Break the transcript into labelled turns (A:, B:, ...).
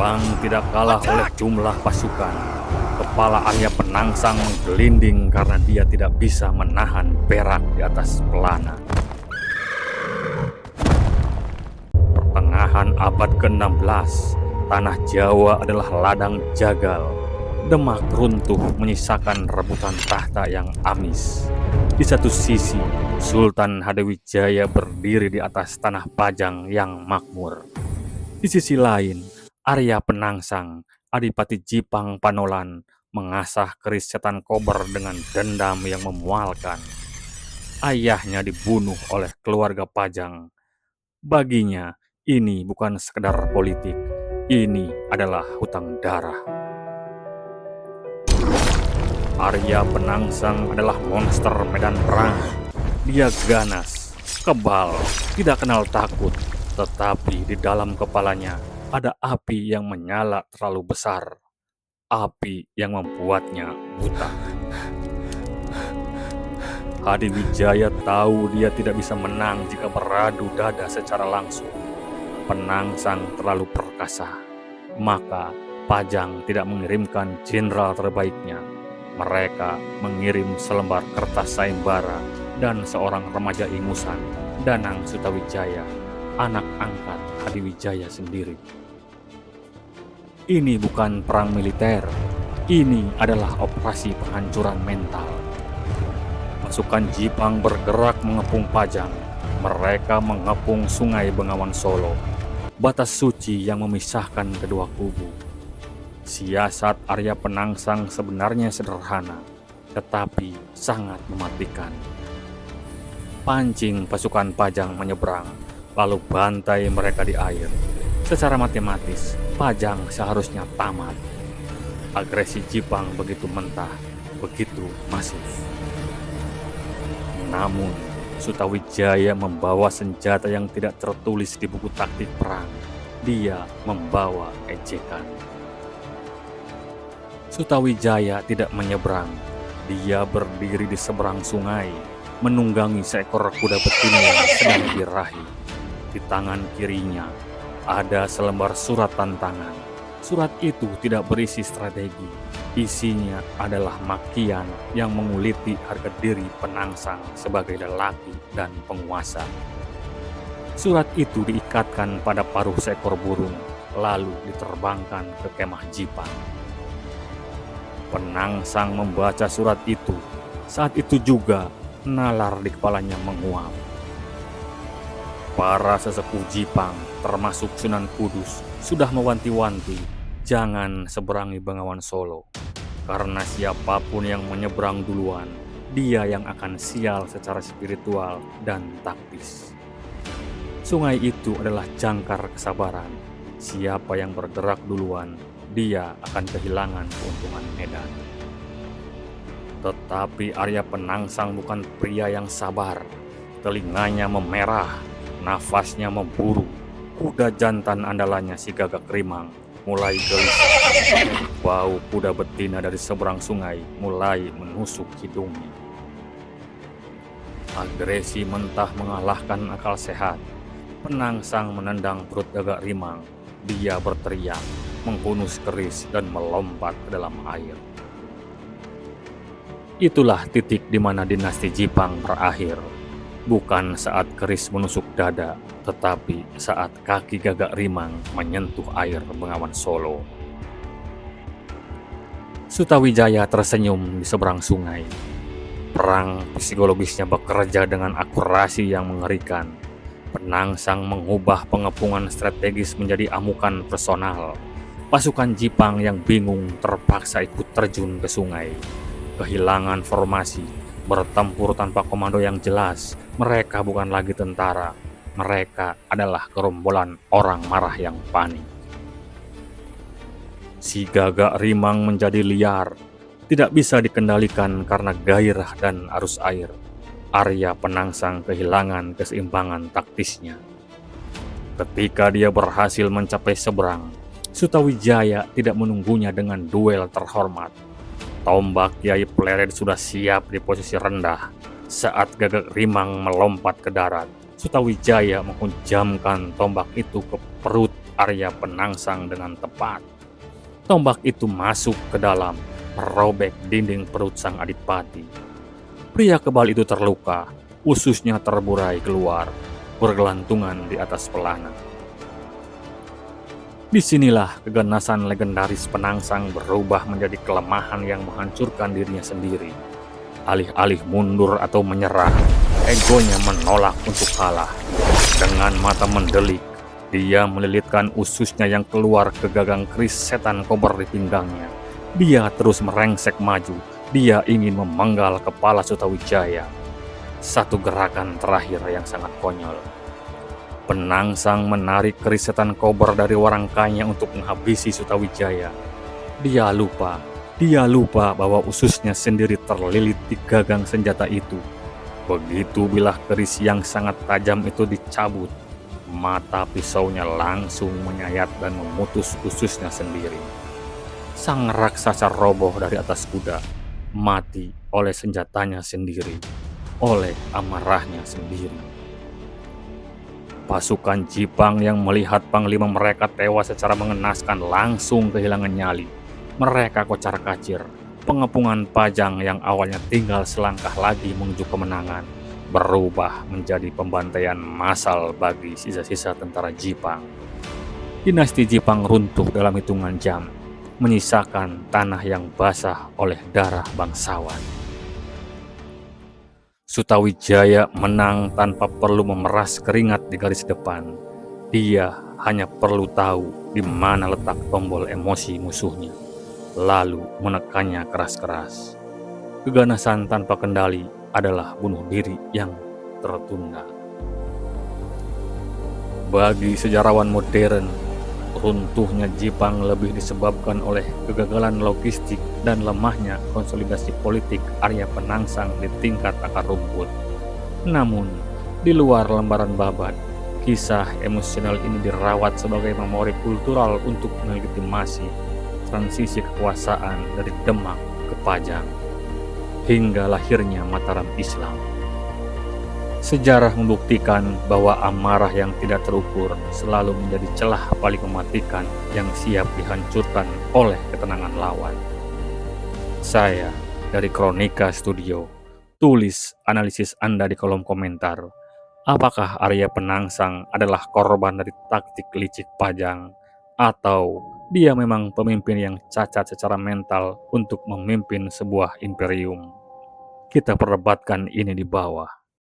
A: Jipang tidak kalah oleh jumlah pasukan. Kepala Arya Penangsang menggelinding karena dia tidak bisa menahan perak di atas pelana. Pertengahan abad ke-16, tanah Jawa adalah ladang jagal. Demak runtuh menyisakan rebutan tahta yang amis. Di satu sisi, Sultan Hadewijaya berdiri di atas tanah Pajang yang makmur. Di sisi lain, Arya Penangsang, Adipati Jipang Panolan, mengasah keris setan kober dengan dendam yang memualkan. Ayahnya dibunuh oleh keluarga Pajang. Baginya, ini bukan sekedar politik, ini adalah hutang darah. Arya Penangsang adalah monster medan perang. Dia ganas, kebal, tidak kenal takut, tetapi di dalam kepalanya ada api yang menyala terlalu besar. Api yang membuatnya buta. Hadiwijaya tahu dia tidak bisa menang jika beradu dada secara langsung. Penangsang terlalu perkasa, maka Pajang tidak mengirimkan jenderal terbaiknya. Mereka mengirim selembar kertas sayembara dan seorang remaja ingusan, Danang Sutawijaya, anak angkat Hadiwijaya sendiri. Ini bukan perang militer, ini adalah operasi penghancuran mental. Pasukan Jipang bergerak mengepung Pajang. Mereka mengepung Sungai Bengawan Solo, batas suci yang memisahkan kedua kubu. Siasat Arya Penangsang sebenarnya sederhana, tetapi sangat mematikan. Pancing pasukan Pajang menyeberang, lalu bantai mereka di air. Secara matematis, Pajang seharusnya tamat. Agresi Jipang begitu mentah, begitu masif. Namun, Sutawijaya membawa senjata yang tidak tertulis di buku taktik perang. Dia membawa ejekan. Sutawijaya tidak menyeberang. Dia berdiri di seberang sungai, menunggangi seekor kuda betina yang sedang dirahi. Di tangan kirinya ada selembar surat tantangan. Surat itu tidak berisi strategi. Isinya adalah makian yang menguliti harga diri Penangsang sebagai lelaki dan penguasa. Surat itu diikatkan pada paruh seekor burung, lalu diterbangkan ke kemah Jipang. Penangsang membaca surat itu. Saat itu juga nalar di kepalanya menguap. Para sesepuh Jipang, termasuk Sunan Kudus, sudah mewanti-wanti, jangan seberangi Bengawan Solo. Karena siapapun yang menyeberang duluan, dia yang akan sial secara spiritual dan taktis. Sungai itu adalah jangkar kesabaran. Siapa yang bergerak duluan, dia akan kehilangan keuntungan medan. Tetapi Arya Penangsang bukan pria yang sabar. Telinganya memerah, nafasnya memburu. Kuda jantan andalannya si Gagak Rimang mulai gelisah. Bau kuda betina dari seberang sungai mulai menusuk hidungnya. Agresi mentah mengalahkan akal sehat. Penangsang menendang perut Gagak Rimang. Dia berteriak, menghunus keris dan melompat ke dalam air. Itulah titik di mana dinasti Jipang berakhir. Bukan saat keris menusuk dada, tetapi saat kaki Gagak Rimang menyentuh air Bengawan Solo. Sutawijaya tersenyum di seberang sungai. Perang psikologisnya bekerja dengan akurasi yang mengerikan. Penangsang mengubah pengepungan strategis menjadi amukan personal. Pasukan Jipang yang bingung terpaksa ikut terjun ke sungai. Kehilangan formasi, bertempur tanpa komando yang jelas. Mereka bukan lagi tentara. Mereka adalah gerombolan orang marah yang panik. Si Gagak Rimang menjadi liar, tidak bisa dikendalikan karena gairah dan arus air. Arya Penangsang kehilangan keseimbangan taktisnya. Ketika dia berhasil mencapai seberang, Sutawijaya tidak menunggunya dengan duel terhormat. Tombak Kyai Plered sudah siap di posisi rendah. Saat Gagak Rimang melompat ke darat, Sutawijaya menghunjamkan tombak itu ke perut Arya Penangsang dengan tepat. Tombak itu masuk ke dalam, merobek dinding perut sang adipati. Pria kebal itu terluka, ususnya terburai keluar, bergelantungan di atas pelana. Disinilah keganasan legendaris Penangsang berubah menjadi kelemahan yang menghancurkan dirinya sendiri. Alih-alih mundur atau menyerah, egonya menolak untuk kalah. Dengan mata mendelik, dia melilitkan ususnya yang keluar ke gagang keris setan kober di pinggangnya. Dia terus merengsek maju. Dia ingin memenggal kepala Sutawijaya. Satu gerakan terakhir yang sangat konyol. Penangsang menarik keris setan kober dari warangkanya untuk menghabisi Sutawijaya. Dia lupa bahwa ususnya sendiri terlilit di gagang senjata itu. Begitu bilah keris yang sangat tajam itu dicabut, mata pisaunya langsung menyayat dan memutus ususnya sendiri. Sang raksasa roboh dari atas kuda, mati oleh senjatanya sendiri, oleh amarahnya sendiri. Pasukan Jipang yang melihat panglima mereka tewas secara mengenaskan langsung kehilangan nyali. Mereka kocar-kacir. Pengepungan Pajang yang awalnya tinggal selangkah lagi menuju kemenangan berubah menjadi pembantaian massal bagi sisa-sisa tentara Jipang. Dinasti Jipang runtuh dalam hitungan jam, menyisakan tanah yang basah oleh darah bangsawan. Sutawijaya menang tanpa perlu memeras keringat di garis depan. Dia hanya perlu tahu di mana letak tombol emosi musuhnya, lalu menekannya keras-keras. Keganasan tanpa kendali adalah bunuh diri yang tertunda. Bagi sejarawan modern, runtuhnya Jipang lebih disebabkan oleh kegagalan logistik dan lemahnya konsolidasi politik Arya Penangsang di tingkat akar rumput. Namun, di luar lembaran babat, kisah emosional ini dirawat sebagai memori kultural untuk melegitimasi transisi kekuasaan dari Demak ke Pajang, hingga lahirnya Mataram Islam. Sejarah membuktikan bahwa amarah yang tidak terukur selalu menjadi celah paling mematikan yang siap dihancurkan oleh ketenangan lawan. Saya dari Kronika Studio, tulis analisis Anda di kolom komentar. Apakah Arya Penangsang adalah korban dari taktik licik Pajang, atau dia memang pemimpin yang cacat secara mental untuk memimpin sebuah imperium? Kita perdebatkan ini di bawah.